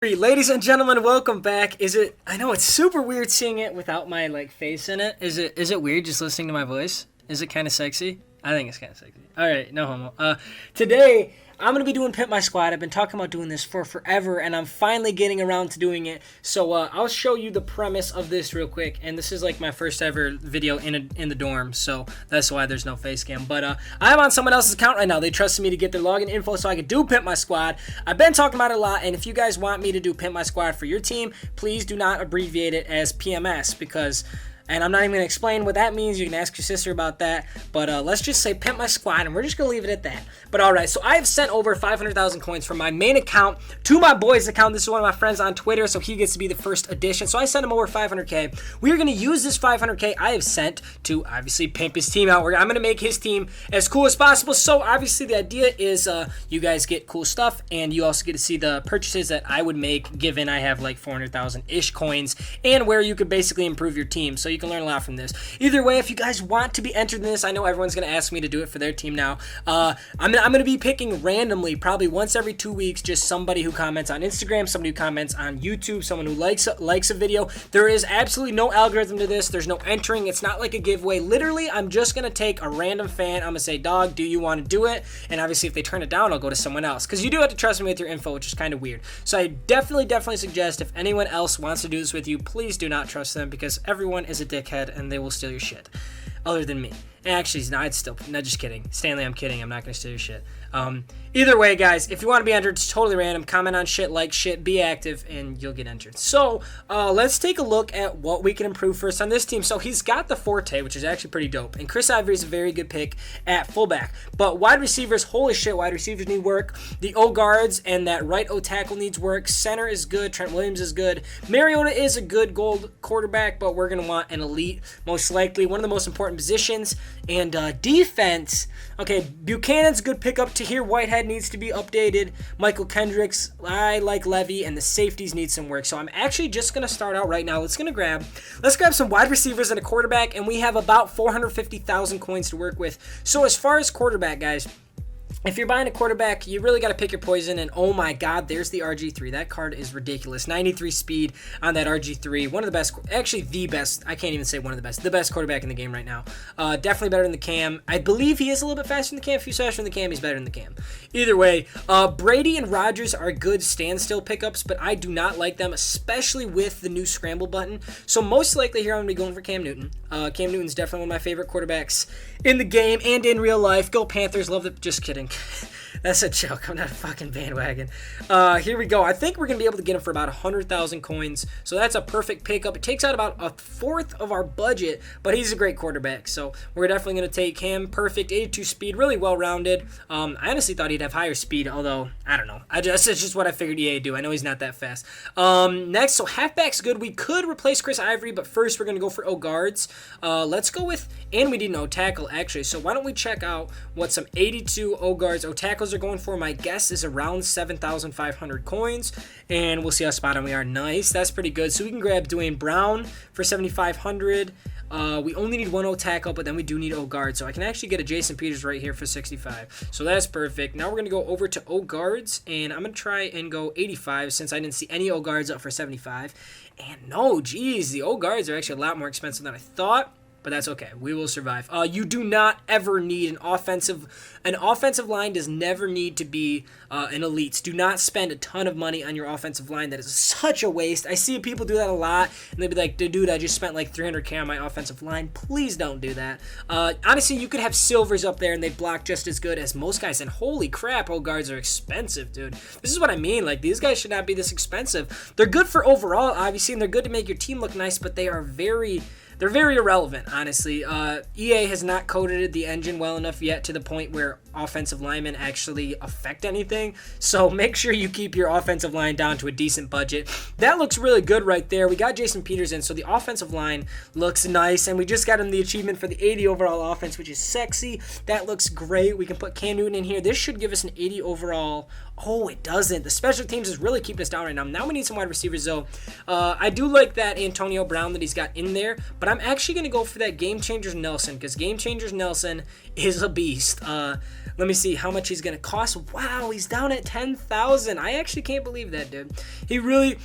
Ladies and gentlemen, welcome back. I know it's super weird seeing it without my face in it. Is it weird just listening to my voice? Is it kind of sexy? I think it's kind of sexy. All right, no homo. Today I'm going to be doing Pimp My Squad. I've been talking about doing this for forever, and I'm finally getting around to doing it. So I'll show you the premise of this real quick, and this is like my first ever video in the dorm, so that's why there's no face cam. But I'm on someone else's account right now. They trusted me to get their login info so I could do Pimp My Squad. I've been talking about it a lot, and if you guys want me to do Pimp My Squad for your team, please do not abbreviate it as PMS because... And I'm not even going to explain what that means. You can ask your sister about that. But let's just say Pimp My Squad, and we're just going to leave it at that. But all right, so I have sent over 500,000 coins from my main account to my boy's account. This is one of my friends on Twitter, so he gets to be the first addition. So I sent him over 500K. We are going to use this 500K I have sent to, obviously, pimp his team out. I'm going to make his team as cool as possible. So obviously the idea is you guys get cool stuff, and you also get to see the purchases that I would make given I have like 400,000-ish coins, and where you could basically improve your team. So you can learn a lot from this. Either way, if you guys want to be entered in this, I know everyone's going to ask me to do it for their team now. I'm going to be picking randomly, probably once every 2 weeks, just somebody who comments on Instagram, somebody who comments on YouTube, someone who likes a video. There is absolutely no algorithm to this. There's no entering. It's not like a giveaway. Literally, I'm just going to take a random fan. I'm going to say, dog, do you want to do it? And obviously, if they turn it down, I'll go to someone else. Because you do have to trust me with your info, which is kind of weird. So I definitely suggest if anyone else wants to do this with you, please do not trust them because everyone is a dickhead and they will steal your shit. Other than me. Actually, no, just kidding. Stanley, I'm kidding. I'm not going to steal your shit. Either way, guys, if you want to be entered, it's totally random. Comment on shit, like shit, be active, and you'll get entered. So, let's take a look at what we can improve first on this team. So, he's got the Forte, which is actually pretty dope. And Chris Ivory is a very good pick at fullback. But wide receivers, holy shit, wide receivers need work. The O guards and that right O tackle needs work. Center is good. Trent Williams is good. Mariota is a good gold quarterback, but we're going to want an elite, most likely. One of the most important positions. And defense, okay, Buchanan's a good pickup. Tahir Whitehead needs to be updated. Michael Kendricks, I like Levy, and the safeties need some work. So I'm actually just going to start out right now. Let's grab some wide receivers and a quarterback, and we have about 450,000 coins to work with. So as far as quarterback, guys, if you're buying a quarterback, you really got to pick your poison, and oh my god, there's the RG3. That card is ridiculous. 93 speed on that RG3. One of the best, actually the best, I can't even say one of the best quarterback in the game right now. Definitely better than the Cam. I believe he is a little bit faster than the Cam. If he's faster than the Cam, he's better than the Cam. Either way, Brady and Rodgers are good standstill pickups, but I do not like them, especially with the new scramble button. So most likely here I'm going to be going for Cam Newton. Cam Newton's definitely one of my favorite quarterbacks in the game and in real life. Go Panthers, love the, just kidding. That's a joke. I'm not a fucking bandwagon. Here we go. I think we're going to be able to get him for about 100,000 coins. So that's a perfect pickup. It takes out about a fourth of our budget, but he's a great quarterback. So we're definitely going to take him. Perfect. 82 speed. Really well-rounded. I honestly thought he'd have higher speed, although, I don't know. It's just what I figured EA would do. I know he's not that fast. Next, so halfback's good. We could replace Chris Ivory, but first we're going to go for O guards. Let's go with, and we need an O tackle, actually. So why don't we check out what some 82 O guards, O tackles are going for. My guess is around 7,500 coins, and we'll see how spot on we are. Nice, that's pretty good. So we can grab Dwayne Brown for 7,500. We only need one O tackle, but then we do need O guard, so I can actually get a Jason Peters right here for 65. So that's perfect. Now we're going to go over to O guards, and I'm going to try and go 85 since I didn't see any O guards up for 75. And no, geez, the O guards are actually a lot more expensive than I thought. But that's okay. We will survive. You do not ever need an offensive line does never need to be an elite. Do not spend a ton of money on your offensive line. That is such a waste. I see people do that a lot, and they'd be like, dude, I just spent like 300K on my offensive line. Please don't do that. Honestly, you could have silvers up there, and they block just as good as most guys. And holy crap, O guards are expensive, dude. This is what I mean. Like, these guys should not be this expensive. They're good for overall, obviously, and they're good to make your team look nice, but they're very irrelevant, honestly. EA has not coded the engine well enough yet to the point where offensive linemen actually affect anything. So make sure you keep your offensive line down to a decent budget. That looks really good right there. We got Jason Peters in, so the offensive line looks nice. And we just got him the achievement for the 80 overall offense, which is sexy. That looks great. We can put Cam Newton in here. This should give us an 80 overall. Oh, it doesn't. The special teams is really keeping us down right now. Now we need some wide receivers, though. I do like that Antonio Brown that he's got in there, but I'm actually going to go for that Game Changers Nelson, because Game Changers Nelson is a beast. Let me see how much he's going to cost. Wow, he's down at 10,000. I actually can't believe that, dude. He really...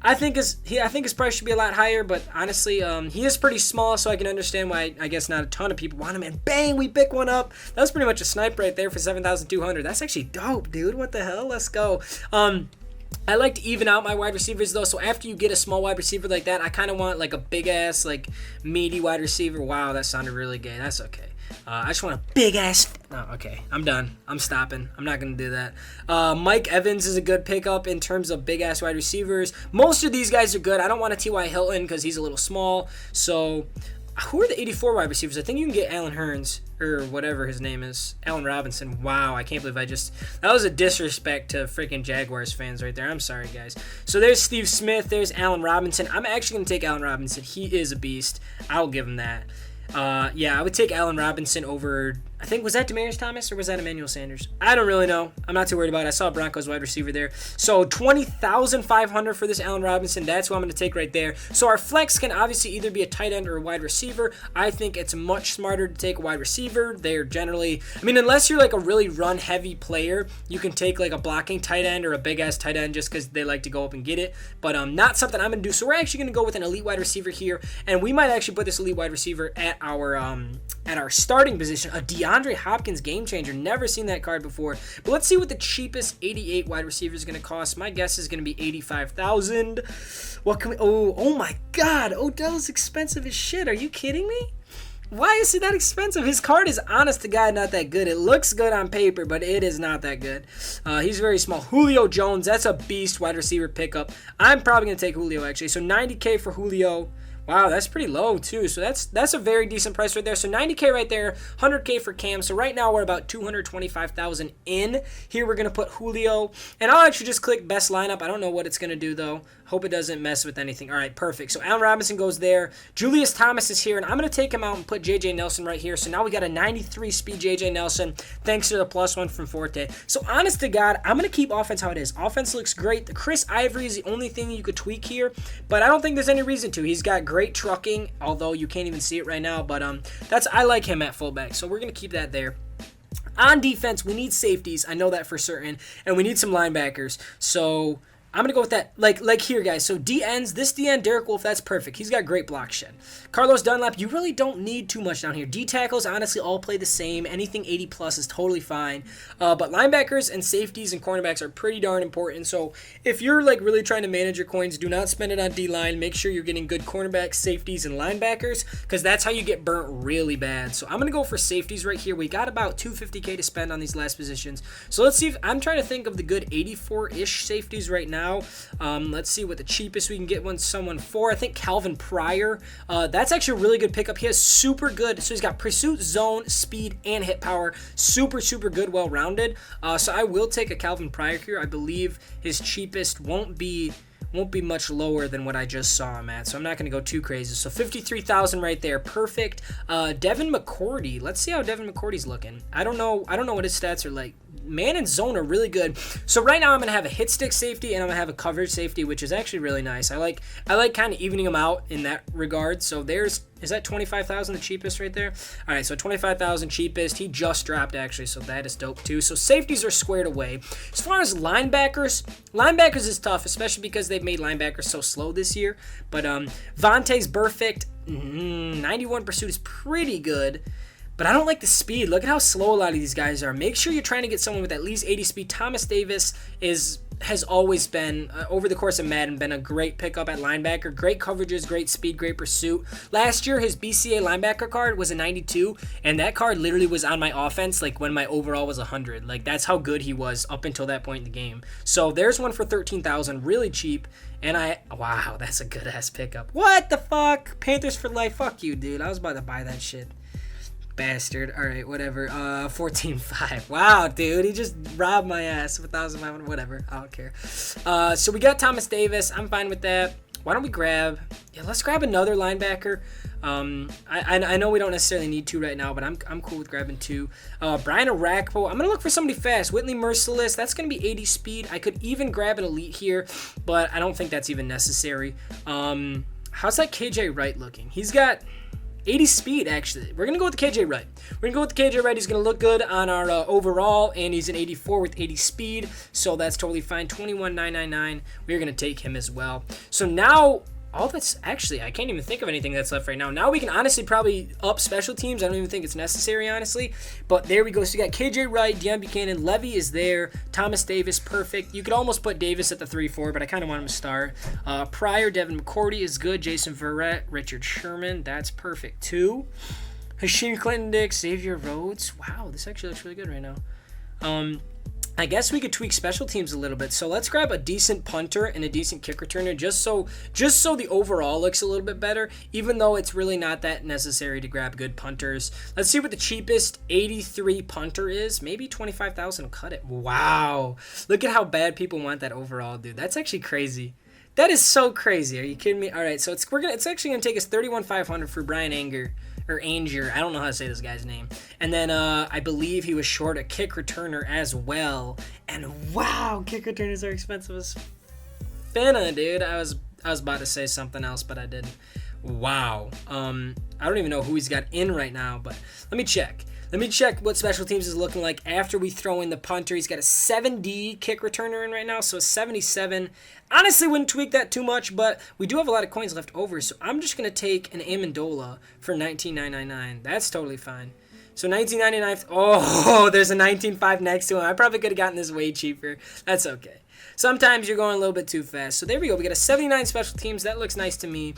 I think his price should be a lot higher, but honestly, he is pretty small, so I can understand why I guess not a ton of people want him. And bang, we pick one up. That was pretty much a snipe right there for 7,200. That's actually dope, dude. What the hell? Let's go. I like to even out my wide receivers though, so after you get a small wide receiver like that, I kind of want like a big ass, like meaty wide receiver. Wow, that sounded really gay. That's okay. I just want a big ass. No, okay, I'm done. I'm stopping. I'm not gonna do that. Mike Evans is a good pickup in terms of big ass wide receivers. Most of these guys are good. I don't want a T.Y. Hilton because he's a little small. So, who are the 84 wide receivers? I think you can get Allen Hurns or whatever his name is. Allen Robinson. Wow, I can't believe that was a disrespect to freaking Jaguars fans right there. I'm sorry, guys. So there's Steve Smith. There's Allen Robinson. I'm actually gonna take Allen Robinson. He is a beast. I'll give him that. Yeah, I would take Allen Robinson over, I think, was that Demaryius Thomas or was that Emmanuel Sanders? I don't really know. I'm not too worried about it. I saw Broncos wide receiver there. So 20,500 for this Allen Robinson. That's what I'm going to take right there. So our flex can obviously either be a tight end or a wide receiver. I think it's much smarter to take a wide receiver. They're generally, I mean, unless you're like a really run-heavy player, you can take like a blocking tight end or a big-ass tight end just because they like to go up and get it. But not something I'm going to do. So we're actually going to go with an elite wide receiver here. And we might actually put this elite wide receiver at our starting position, a DeAndre Hopkins game changer. Never seen that card before. But let's see what the cheapest 88 wide receiver is going to cost. My guess is going to be 85,000. What can we? Oh my God! Odell's expensive as shit. Are you kidding me? Why is he that expensive? His card is, honest to God, not that good. It looks good on paper, but it is not that good. He's very small. Julio Jones, that's a beast wide receiver pickup. I'm probably going to take Julio, actually. So 90K for Julio. Wow, that's pretty low too. So that's a very decent price right there. So 90K right there, 100K for Cam. So right now we're about 225,000 in. Here we're gonna put Julio, and I'll actually just click best lineup. I don't know what it's gonna do though. Hope it doesn't mess with anything. All right, perfect. So Allen Robinson goes there. Julius Thomas is here, and I'm gonna take him out and put JJ Nelson right here. So now we got a 93 speed JJ Nelson, thanks to the +1 from Forte. So honest to God, I'm gonna keep offense how it is. Offense looks great. The Chris Ivory is the only thing you could tweak here, but I don't think there's any reason to. He's got great trucking, although you can't even see it right now. But I like him at fullback, so we're gonna keep that there. On defense, we need safeties. I know that for certain, and we need some linebackers. So I'm going to go with that, like here, guys. So DNs, this DN, Derek Wolfe, that's perfect. He's got great block shed. Carlos Dunlap, you really don't need too much down here. D tackles, honestly, all play the same. Anything 80 plus is totally fine. But linebackers and safeties and cornerbacks are pretty darn important. So if you're like really trying to manage your coins, do not spend it on D-line. Make sure you're getting good cornerbacks, safeties, and linebackers, because that's how you get burnt really bad. So I'm going to go for safeties right here. We got about $250K to spend on these last positions. So let's see if I'm trying to think of the good 84-ish safeties right now. Let's see what the cheapest we can get someone for. I think Calvin Pryor. That's actually a really good pickup. He has super good, so he's got pursuit, zone, speed, and hit power. Super, super good, well-rounded. So I will take a Calvin Pryor here. I believe his cheapest won't be much lower than what I just saw him at, so I'm not going to go too crazy. So 53,000 right there, perfect. Devin McCourty, let's see how Devin McCourty's looking. I don't know what his stats are like. Man and zone are really good. So right now I'm going to have a hit stick safety and I'm going to have a coverage safety, which is actually really nice. I like kind of evening them out in that regard. So is that 25,000 the cheapest right there? All right, so 25,000 cheapest. He just dropped actually, so that is dope too. So safeties are squared away. As far as linebackers is tough, especially because they've made linebackers so slow this year. But Vontae's perfect. 91 pursuit is pretty good. But I don't like the speed. Look at how slow a lot of these guys are. Make sure you're trying to get someone with at least 80 speed. Thomas Davis has always been, over the course of Madden, been a great pickup at linebacker. Great coverages, great speed, great pursuit. Last year, his BCA linebacker card was a 92, and that card literally was on my offense like when my overall was 100. Like, that's how good he was up until that point in the game. So there's one for 13,000, really cheap. And wow, that's a good-ass pickup. What the fuck? Panthers for life. Fuck you, dude. I was about to buy that shit. Bastard. All right, whatever. 14.5. Wow, dude, he just robbed my ass. 1,500. Whatever. I don't care. So we got Thomas Davis. I'm fine with that. Why don't we let's grab another linebacker. I know we don't necessarily need two right now, but I'm cool with grabbing two. Brian Arakpo. I'm gonna look for somebody fast. Whitney Merciless. That's gonna be 80 speed. I could even grab an elite here, but I don't think that's even necessary. How's that KJ Wright looking? He's got 80 speed, actually. We're going to go with the KJ Wright. We're going to go with the KJ Wright. He's going to look good on our overall, and he's an 84 with 80 speed, so that's totally fine. 21,999. We're going to take him as well. So now, all that's actually, I can't even think of anything that's left right now. Now we can honestly probably up special teams. I don't even think it's necessary, honestly. But there we go. So you got KJ Wright, Deion Buchanan, Levy is there, Thomas Davis, perfect. You could almost put Davis at the 3-4, but I kind of want him to start. Pryor, Devin McCourty is good. Jason Verrett, Richard Sherman, that's perfect too. Hashim Clinton Dix, Xavier Rhodes. Wow, this actually looks really good right now. I guess we could tweak special teams a little bit. So let's grab a decent punter and a decent kick returner just so the overall looks a little bit better, even though it's really not that necessary to grab good punters. Let's see what the cheapest 83 punter is. Maybe 25,000 will cut it. Wow. Look at how bad people want that overall, dude. That's actually crazy. That is so crazy. Are you kidding me? All right, so it's actually going to take us 31,500 for Brian Anger. Or Anger, I don't know how to say this guy's name. And then I believe he was short a kick returner as well. And wow, kick returners are expensive as finna, dude. I was about to say something else, but I didn't. Wow. I don't even know who he's got in right now, but let me check. Let me check what special teams is looking like after we throw in the punter. He's got a 7D kick returner in right now, so a 77. Honestly, wouldn't tweak that too much, but we do have a lot of coins left over, so I'm just going to take an Amendola for 19,999. That's totally fine. So 1999. Oh, there's a 19.5 next to him. I probably could have gotten this way cheaper. That's okay. Sometimes you're going a little bit too fast. So there we go. We got a 79 special teams. That looks nice to me.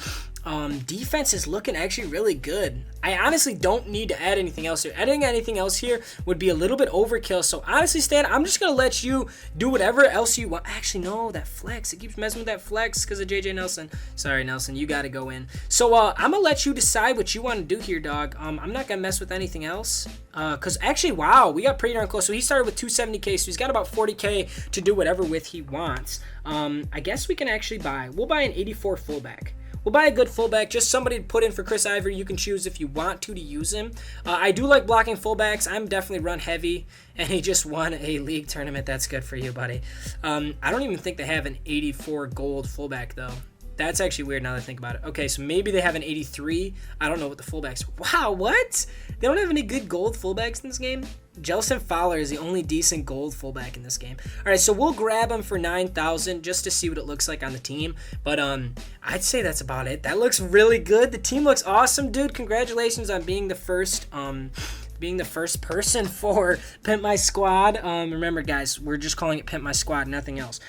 Defense is looking actually really good. I honestly don't need to add anything else here. Adding anything else here would be a little bit overkill. So honestly, Stan, I'm just going to let you do whatever else you want. Actually, no, that flex. It keeps messing with that flex because of JJ Nelson. Sorry, Nelson, you got to go in. So I'm going to let you decide what you want to do here, dog. I'm not going to mess with anything else. Because actually, wow, we got pretty darn close. So he started with 270K, so he's got about 40K to do whatever with he wants. I guess we can actually we'll buy an 84 fullback. We'll buy a good fullback, just somebody to put in for Chris Ivory. You can choose if you want to use him. I do like blocking fullbacks. I'm definitely run heavy, and he just won a league tournament. That's good for you, buddy. I don't even think they have an 84 gold fullback, though. That's actually weird now that I think about it. Okay, so maybe they have an 83. I don't know what the fullbacks are. Wow, what? They don't have any good gold fullbacks in this game? Jelson Fowler is the only decent gold fullback in this game. All right, so we'll grab him for 9,000 just to see what it looks like on the team. But I'd say that's about it. That looks really good. The team looks awesome, dude. Congratulations on being the first person for Pimp My Squad. Remember, guys, we're just calling it Pimp My Squad, nothing else.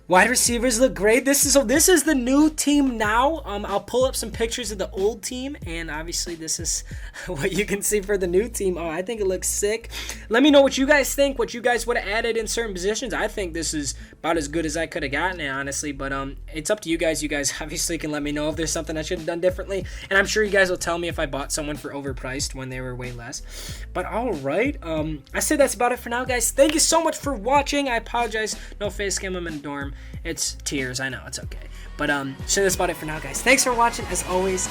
Wide receivers look great. This is the new team now. I'll pull up some pictures of the old team, and obviously this is what you can see for the new team. Oh, I think it looks sick. Let me know what you guys think, what you guys would have added in certain positions. I think this is about as good as I could have gotten it, honestly, but it's up to you guys. You guys obviously can let me know if there's something I should have done differently, and I'm sure you guys will tell me if I bought someone for overpriced when they were way less. But all right, I say that's about it for now, guys. Thank you so much for watching. I apologize. No face cam. I'm in a dorm. It's tears. I know. It's okay. But so that's about it for now, guys. Thanks for watching. As always.